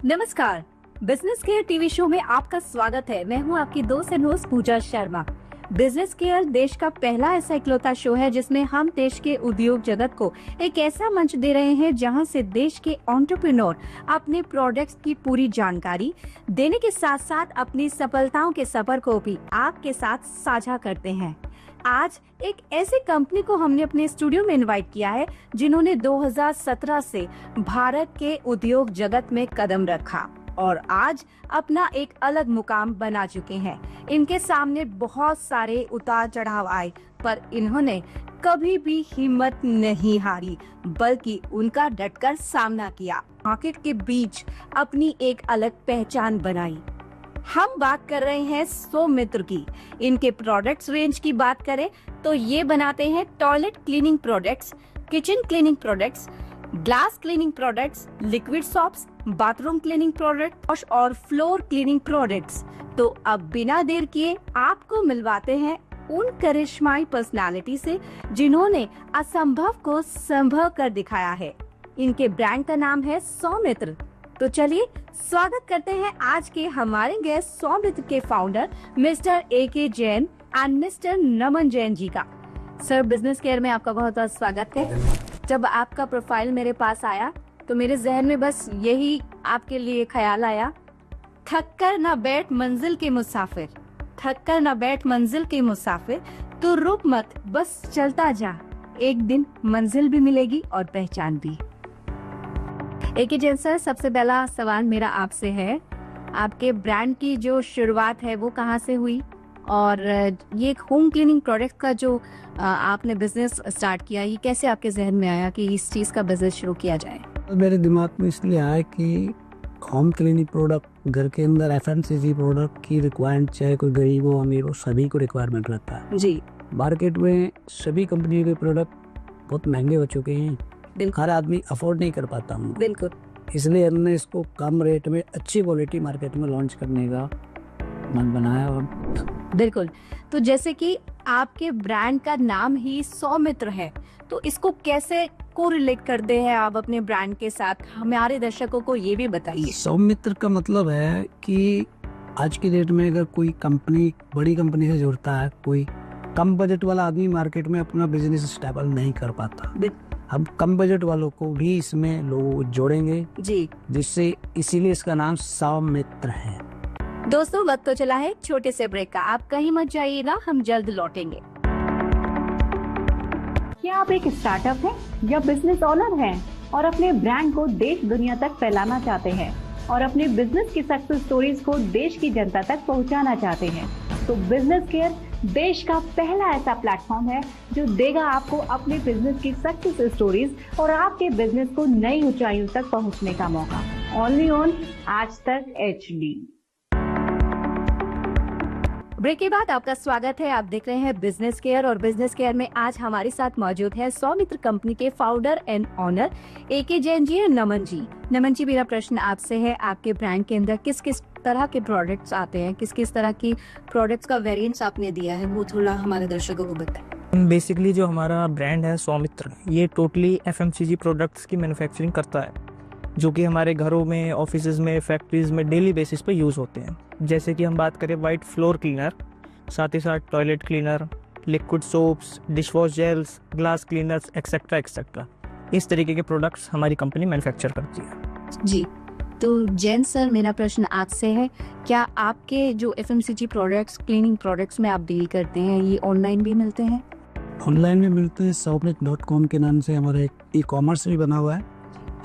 नमस्कार, business care TV show में आपका स्वागत है। मैं हूं आपकी दोस्त and host Pooja Sharma. Business care देश का पहला ऐसा इकलौता शो है जिसमें हम देश के उद्योग जगत को एक ऐसा मंच दे रहे हैं जहां से देश के एंटरप्रेन्योर अपने प्रोडक्ट्स की पूरी जानकारी देने के साथ साथ अपनी सफलताओं के सफर को भी आपके साथ साझा करते हैं। आज एक ऐसी कंपनी को हमने अपने स्टूडियो में इनवाइट किया है जिन्होंने 2017 से भारत के उद्योग जगत में कदम रखा और आज अपना एक अलग मुकाम बना चुके हैं। इनके सामने बहुत सारे उतार चढ़ाव आए पर इन्होंने कभी भी हिम्मत नहीं हारी बल्कि उनका डटकर सामना किया, मार्केट के बीच अपनी एक अलग पहचान बनाई। हम बात कर रहे हैं सौमित्र की। इनके प्रोडक्ट्स रेंज की बात करें तो ये बनाते हैं toilet cleaning products, kitchen cleaning products, glass cleaning products, liquid shops, bathroom cleaning products और फ्लोर क्लीनिंग प्रोडक्ट्स। तो अब बिना देर किए आपको मिलवाते हैं उन करिश्माई पर्सनालिटी से जिन्होंने असंभव को संभव कर दिखाया है। इनके ब्रांड का नाम है सौमित्र। तो चलिए स्वागत करते हैं आज के हमारे गेस्ट सौमित्र के founder mister A.K. Jain and mister Naman Jain ji का। सर, बिजनेस केयर में आपका बहुत बहुत स्वागत है। जब आपका प्रोफाइल मेरे पास आया तो मेरे जहन में बस यही आपके लिए ख्याल आया, थक कर न बैठ मंजिल के मुसाफिर, थक कर न बैठ मंजिल के मुसाफिर, तू रुक मत बस चलता जा, एक दिन मंजिल भी मिलेगी और पहचान भी। A.K. जैन सर, सबसे पहला सवाल मेरा आपसे है, आपके ब्रांड की जो शुरुआत है वो कहाँ से हुई और ये एक होम क्लीनिंग प्रोडक्ट का जो आपने बिजनेस स्टार्ट किया, ये कैसे आपके जहन में आया कि इस चीज का बिजनेस शुरू किया जाए? मेरे दिमाग में इसलिए आया कि होम क्लीनिंग प्रोडक्ट घर के अंदर FMCG प्रोडक्ट की रिक्वायरमेंट, चाहे कोई गरीब हो अमीर हो, सभी को रिक्वायरमेंट रहता है जी। मार्केट में सभी कंपनियों के प्रोडक्ट बहुत महंगे हो चुके हैं, हर आदमी अफोर्ड नहीं कर पाता हूँ। बिल्कुल, इसलिए हमने इसको कम रेट में अच्छी क्वालिटी मार्केट में लॉन्च करने का मन बनाया। और बिल्कुल, तो जैसे कि आपके ब्रांड का नाम ही सौमित्र है, तो इसको कैसे कोरिलेट करते हैं आप अपने ब्रांड के साथ, हमारे दर्शकों को ये भी बताइए। सौमित्र का मतलब है कि आज की डेट में अगर कोई कंपनी बड़ी कंपनी से जुड़ता है, कोई कम बजट वाला आदमी मार्केट में अपना बिजनेस स्टेबल नहीं कर पाता। हम कम बजट वालों को भी इसमें लोग जोड़ेंगे जी, जिससे इसीलिए इसका नाम सौमित्र है। दोस्तों वक्त तो चला है छोटे से ब्रेक का, आप कहीं मत जाइएगा, हम जल्द लौटेंगे। क्या आप एक स्टार्टअप हैं या बिजनेस ओनर हैं और अपने ब्रांड को देश दुनिया तक फैलाना चाहते हैं और अपने बिजनेस की सक्सेस स्टोरीज को देश की जनता तक पहुंचाना चाहते हैं? तो बिजनेस केयर देश का पहला ऐसा प्लेटफॉर्म है जो देगा आपको अपने बिजनेस की सक्सेस स्टोरीज और आपके बिजनेस को नई ऊंचाइयों तक पहुंचने का मौका। ओनली ऑन आज तक HD। ब्रेक के बाद आपका स्वागत है। आप देख रहे हैं बिजनेस केयर और बिजनेस केयर में आज हमारे साथ मौजूद है सौमित्र कंपनी के founder and owner A.K. Jain ji और नमन जी। नमन जी, मेरा प्रश्न आपसे है, आपके ब्रांड के अंदर किस किस तरह के प्रोडक्ट्स आते हैं, किस किस तरह की प्रोडक्ट्स का वेरिएंट्स आपने दिया है, वो थोड़ा हमारे दर्शकों को बताएं। बेसिकली जो हमारा ब्रांड है सौमित्र, ये टोटली FMCG प्रोडक्ट्स की मैन्युफैक्चरिंग करता है जो कि हमारे घरों में, ऑफिसेज में, फैक्ट्रीज में डेली बेसिस पे यूज़ होते हैं। जैसे कि हम बात करें वाइट फ्लोर क्लीनर, साथ ही साथ toilet cleaner, liquid soaps, dish wash gels, glass cleaners etcetera etcetera, इस तरीके के प्रोडक्ट्स हमारी कंपनी मैन्युफैक्चर करती है। जी, तो जैन सर, मेरा प्रश्न आपसे है, क्या आपके जो FMCG प्रोडक्ट्स, क्लीनिंग प्रोडक्ट्स में आप डील करते हैं, ये ऑनलाइन भी मिलते हैं? ऑनलाइन में मिलते हैं, Soumit.com के नाम से हमारा एक e-कॉमर्स भी बना हुआ है,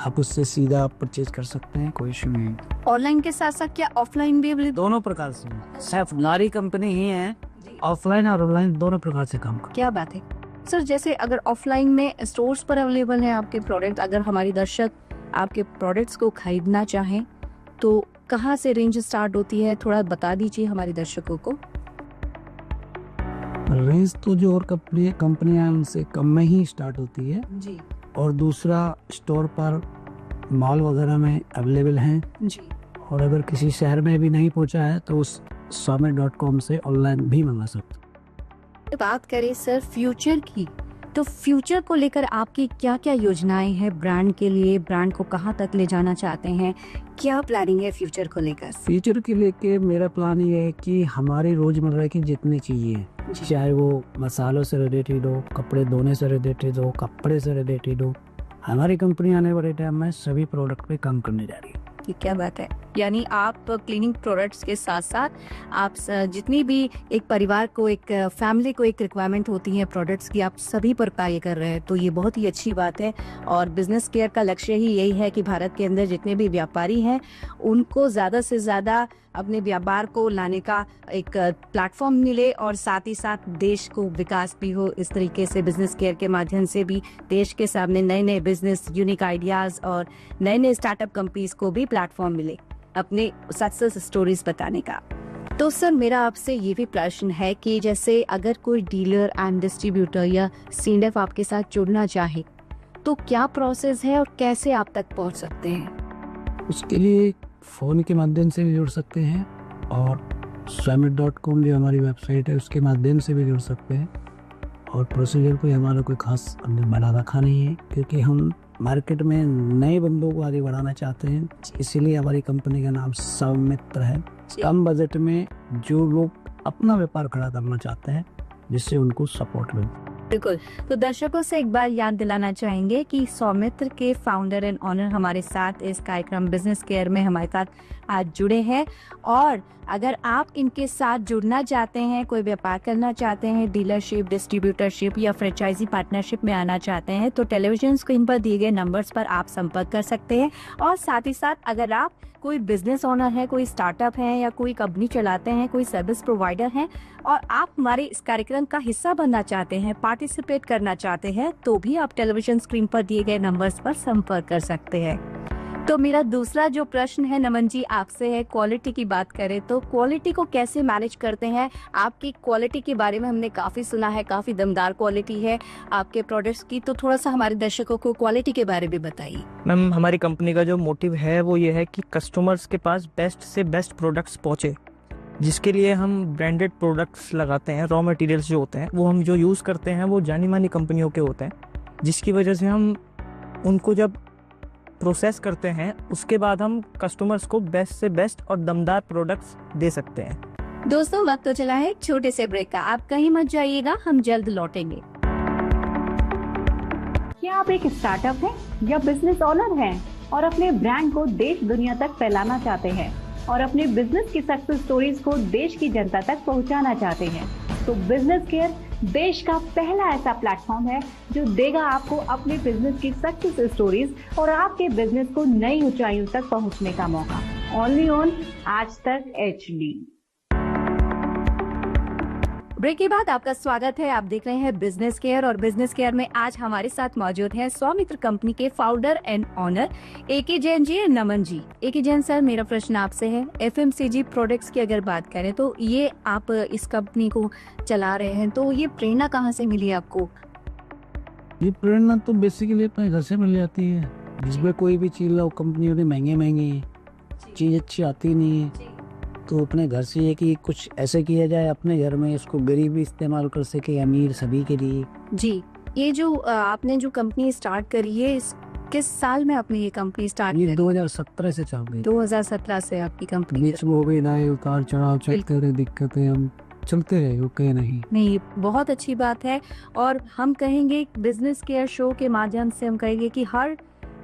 आप उससे सीधा परचेज कर सकते हैं, कोई इशू नहीं। ऑनलाइन के साथ साथ क्या ऑफलाइन भी अवेलेबल? दोनों प्रकार से, सिर्फ हमारी कंपनी ही है ऑफलाइन और ऑनलाइन दोनों प्रकार से काम कर। क्या बात है सर। जैसे अगर ऑफलाइन में स्टोर्स पर अवेलेबल है आपके प्रोडक्ट, अगर हमारी दर्शक आपके प्रोडक्ट्स को खरीदना चाहें तो कहाँ से रेंज स्टार्ट होती है, थोड़ा बता दीजिए हमारे दर्शकों को। रेंज तो जो और कंपनियां उनसे कम में ही स्टार्ट होती है जी, और दूसरा स्टोर पर मॉल वगैरह में अवेलेबल हैं जी। और अगर किसी शहर में भी नहीं पहुंचा है तो उस Soumit.com से ऑनलाइन भी मंगा सकते। बात करें सर फ्यूचर की, तो फ्यूचर को लेकर आपकी क्या क्या योजनाएं हैं ब्रांड के लिए, ब्रांड को कहाँ तक ले जाना चाहते हैं, क्या प्लानिंग है फ्यूचर को लेकर? फ्यूचर के लेके मेरा प्लान ये है कि हमारी रोजमर्रा की जितनी चीजें हैं, चाहे वो मसालों से रिलेटेड हो, कपड़े धोने से रिलेटेड हो, कपड़े से रिलेटेड हो, हमारी कंपनी आने वाले टाइम में सभी प्रोडक्ट पे काम करने जा रही है। ये क्या बात है, यानी आप क्लीनिंग प्रोडक्ट्स के साथ साथ आप जितनी भी एक परिवार को, एक फैमिली को एक रिक्वायरमेंट होती है प्रोडक्ट्स की, आप सभी पर कार्य कर रहे हैं, तो ये बहुत ही अच्छी बात है। और बिजनेस केयर का लक्ष्य ही यही है कि भारत के अंदर जितने भी व्यापारी हैं उनको ज़्यादा से ज़्यादा अपने व्यापार को लाने का एक प्लेटफॉर्म मिले और साथ ही साथ देश को विकास भी हो। इस तरीके से बिजनेस केयर के माध्यम से भी देश के सामने नए नए बिजनेस, यूनिक आइडियाज और नए नए स्टार्टअप कंपनीज को भी प्लेटफॉर्म मिले अपने सक्सेस स्टोरीज बताने का। तो सर मेरा आपसे ये भी प्रश्न है कि जैसे अगर कोई डीलर एंड डिस्ट्रीब्यूटर या सीएनएफ आपके साथ जुड़ना चाहे तो क्या प्रोसेस है और कैसे आप तक पहुंच सकते हैं? उसके लिए फ़ोन के माध्यम से भी जुड़ सकते हैं और swamit.com जो हमारी वेबसाइट है उसके माध्यम से भी जुड़ सकते हैं। और प्रोसीजर कोई हमारा कोई खास हमने बना रखा नहीं है, क्योंकि हम मार्केट में नए बंदों को आगे बढ़ाना चाहते हैं, इसीलिए हमारी कंपनी का नाम सौमित्र है। कम बजट में जो लोग अपना व्यापार खड़ा करना चाहते हैं, जिससे उनको सपोर्ट मिले। बिल्कुल। तो दर्शकों से एक बार याद दिलाना चाहेंगे कि सौमित्र के फाउंडर एंड ऑनर हमारे साथ इस कार्यक्रम बिजनेस केयर में हमारे साथ आज जुड़े हैं। और अगर आप इनके साथ जुड़ना चाहते हैं, कोई व्यापार करना चाहते हैं, डीलरशिप, डिस्ट्रीब्यूटरशिप या फ्रेंचाइजी पार्टनरशिप में आना चाहते हैं, तो टेलीविजन स्क्रीन पर दिए गए नंबर्स पर आप संपर्क कर सकते हैं। और साथ ही साथ अगर आप कोई बिजनेस ओनर है, कोई स्टार्टअप है या कोई कंपनी चलाते हैं, कोई सर्विस प्रोवाइडर हैं और आप हमारे इस कार्यक्रम का हिस्सा बनना चाहते हैं, पार्टिसिपेट करना चाहते हैं, तो भी आप टेलीविजन स्क्रीन पर दिए गए नंबर्स पर संपर्क कर सकते हैं। तो मेरा दूसरा जो प्रश्न है नमन जी आपसे है, क्वालिटी की बात करें तो क्वालिटी को कैसे मैनेज करते हैं? आपकी क्वालिटी के बारे में हमने काफ़ी सुना है, काफ़ी दमदार क्वालिटी है आपके प्रोडक्ट्स की, तो थोड़ा सा हमारे दर्शकों को क्वालिटी के बारे में बताइए। मैम, हमारी कंपनी का जो मोटिव है वो ये है कि कस्टमर्स के पास बेस्ट से बेस्ट प्रोडक्ट्स पहुँचे, जिसके लिए हम ब्रांडेड प्रोडक्ट्स लगाते हैं। रॉ मटेरियल्स जो होते हैं वो हम जो यूज़ करते हैं वो जानी मानी कंपनियों के होते हैं, जिसकी वजह से हम उनको जब प्रोसेस करते हैं उसके बाद हम कस्टमर्स को बेस्ट से बेस्ट और दमदार प्रोडक्ट्स दे सकते हैं। दोस्तों वक्त तो चला है एक छोटे से ब्रेक का, आप कहीं मत जाइएगा, हम जल्द लौटेंगे। क्या आप एक स्टार्टअप हैं या बिजनेस ओनर हैं और अपने ब्रांड को देश दुनिया तक फैलाना चाहते हैं और अपने बिजनेस की सक्सेस स्टोरीज को देश की जनता तक पहुंचाना चाहते हैं, तो बिजनेस केयर देश का पहला ऐसा प्लेटफॉर्म है जो देगा आपको अपने बिजनेस की सक्सेस स्टोरीज और आपके बिजनेस को नई ऊंचाइयों तक पहुंचने का मौका। ओनली ऑन आज तक HD। ब्रेक के बाद आपका स्वागत है, आप देख रहे हैं बिजनेस केयर और बिजनेस केयर में आज हमारे साथ मौजूद हैं सौमित्र कंपनी के founder and owner AK Jain ji, Naman ji. AK Jain sir, मेरा प्रश्न आपसे है, FMCG प्रोडक्ट्स की अगर बात करें तो ये आप इस कंपनी को चला रहे हैं, तो ये प्रेरणा कहाँ से मिली आपको? ये प्रेरणा तो बेसिकली अपने घर से मिल जाती है, जिसमें कोई भी चीज़ लो, कंपनियों की महंगी चीज़ अच्छी आती नहीं है, तो अपने घर से ये कि कुछ ऐसे किया जाए अपने घर में, इसको गरीब भी इस्तेमाल कर सके, अमीर सभी के लिए। जी, ये जो आपने जो कंपनी स्टार्ट करी है, किस साल में आपने ये कंपनी स्टार्ट ये करी? 2017 से चल रही। 2017 से आपकी कंपनी। बीच में हो गई ना, उतार चढ़ाव, चलते रहे, दिक्कतें, हम चलते रहे, रुके नहीं। बहुत अच्छी बात है। और हम कहेंगे बिजनेस केयर शो के माध्यम से हम कहेंगे कि हर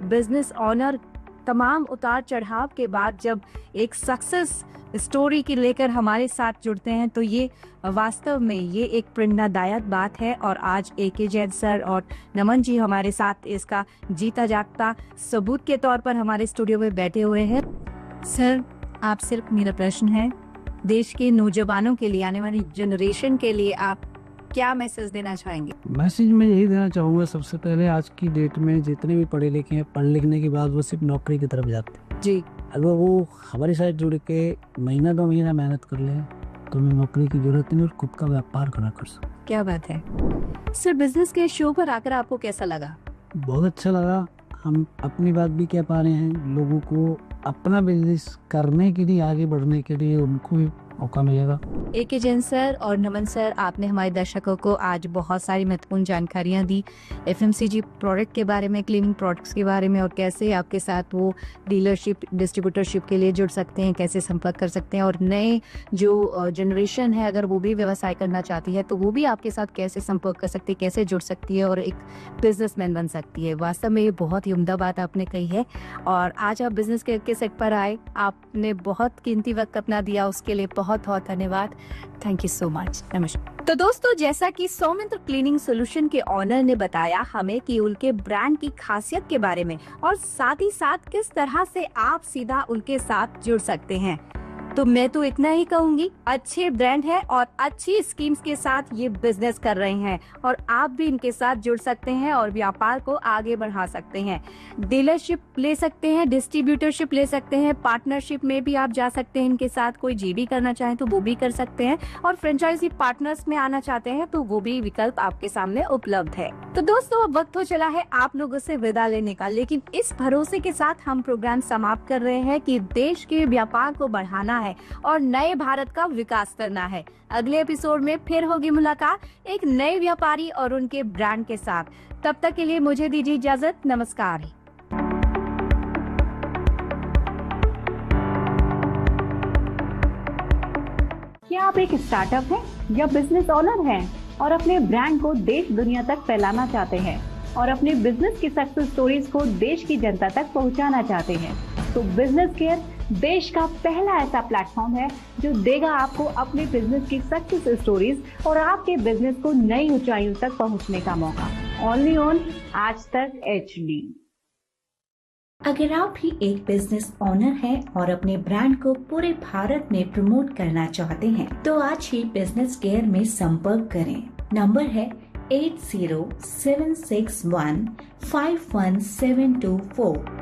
बिजनेस ओनर तमाम उतार चढ़ाव के बाद जब एक सक्सेस स्टोरी की लेकर हमारे साथ जुड़ते हैं, तो ये वास्तव में ये एक प्रेरणादायक बात है। और आज AK जैन सर और नमन जी हमारे साथ इसका जीता जागता सबूत के तौर पर हमारे स्टूडियो में बैठे हुए हैं। सर, आप सिर्फ मेरा प्रश्न है, देश के नौजवानों के लिए, आने वाली जनरेशन के लिए आप क्या मैसेज देना चाहेंगे? मैसेज मैं यही देना चाहूँगा, सबसे पहले आज की डेट में जितने भी पढ़े लिखे हैं, पढ़ लिखने के बाद वो सिर्फ नौकरी की तरफ जाते हैं जी। अगर वो हमारे साथ जुड़ के महीना 2 महीना मेहनत कर ले तो हमें नौकरी की जरूरत नहीं और खुद का व्यापार खड़ा कर सकते। क्या बात है सर, बिजनेस के शो पर आकर आपको कैसा लगा? बहुत अच्छा लगा। हम अपनी बात भी कह पा रहे हैं, लोगों को अपना बिजनेस करने के लिए, आगे बढ़ने के लिए उनको भी मौका मिलेगा। AK जैन सर और नमन सर, आपने हमारे दर्शकों को आज बहुत सारी महत्वपूर्ण जानकारियां दी FMCG प्रोडक्ट के बारे में, क्लीनिंग प्रोडक्ट्स के बारे में, और कैसे आपके साथ वो डीलरशिप डिस्ट्रीब्यूटरशिप के लिए जुड़ सकते हैं, कैसे संपर्क कर सकते हैं, और नए जो जनरेशन है अगर वो भी व्यवसाय करना चाहती है तो वो भी आपके साथ कैसे संपर्क कर सकती है, कैसे जुड़ सकती है और एक बिजनेसमैन बन सकती है। वास्तव में ये बहुत ही उम्दा बात आपने कही है और आज आप बिजनेस के सेट पर आए, आपने बहुत कीमती वक्त अपना दिया, उसके लिए बहुत बहुत धन्यवाद। Thank you so much. नमस्कार। तो दोस्तों, जैसा कि सौमित्र क्लीनिंग सोल्यूशन के ऑनर ने बताया हमें कि उनके ब्रांड की खासियत के बारे में और साथ ही साथ किस तरह से आप सीधा उनके साथ जुड़ सकते हैं, तो मैं तो इतना ही कहूंगी, अच्छे ब्रांड है और अच्छी स्कीम्स के साथ ये बिजनेस कर रहे हैं और आप भी इनके साथ जुड़ सकते हैं और व्यापार को आगे बढ़ा सकते हैं। डीलरशिप ले सकते हैं, डिस्ट्रीब्यूटरशिप ले सकते हैं, पार्टनरशिप में भी आप जा सकते हैं इनके साथ। कोई जीडी करना चाहे तो वो भी कर सकते हैं और फ्रेंचाइजी पार्टनर्स में आना चाहते हैं तो वो भी विकल्प आपके सामने उपलब्ध है। तो दोस्तों, अब वक्त हो चला है आप लोगों से विदा लेने का, लेकिन इस भरोसे के साथ हम प्रोग्राम समाप्त कर रहे हैं कि देश के व्यापार को बढ़ाना है और नए भारत का विकास करना है। अगले एपिसोड में फिर होगी मुलाकात एक नए व्यापारी और उनके ब्रांड के साथ। तब तक के लिए मुझे दीजिए इजाजत। नमस्कार। क्या आप एक स्टार्टअप हैं या बिजनेस ओनर हैं और अपने ब्रांड को देश दुनिया तक फैलाना चाहते हैं और अपने बिजनेस की सक्सेस स्टोरीज को देश की जनता तक पहुंचाना चाहते हैं, तो बिजनेस केयर देश का पहला ऐसा प्लेटफॉर्म है जो देगा आपको अपने बिजनेस की सक्सेस स्टोरीज और आपके बिजनेस को नई ऊंचाइयों तक पहुंचने का मौका। ओनली ऑन आज तक HD। अगर आप भी एक बिजनेस ओनर हैं और अपने ब्रांड को पूरे भारत में प्रमोट करना चाहते हैं तो आज ही बिजनेस केयर में संपर्क करें। नंबर है 8076151724।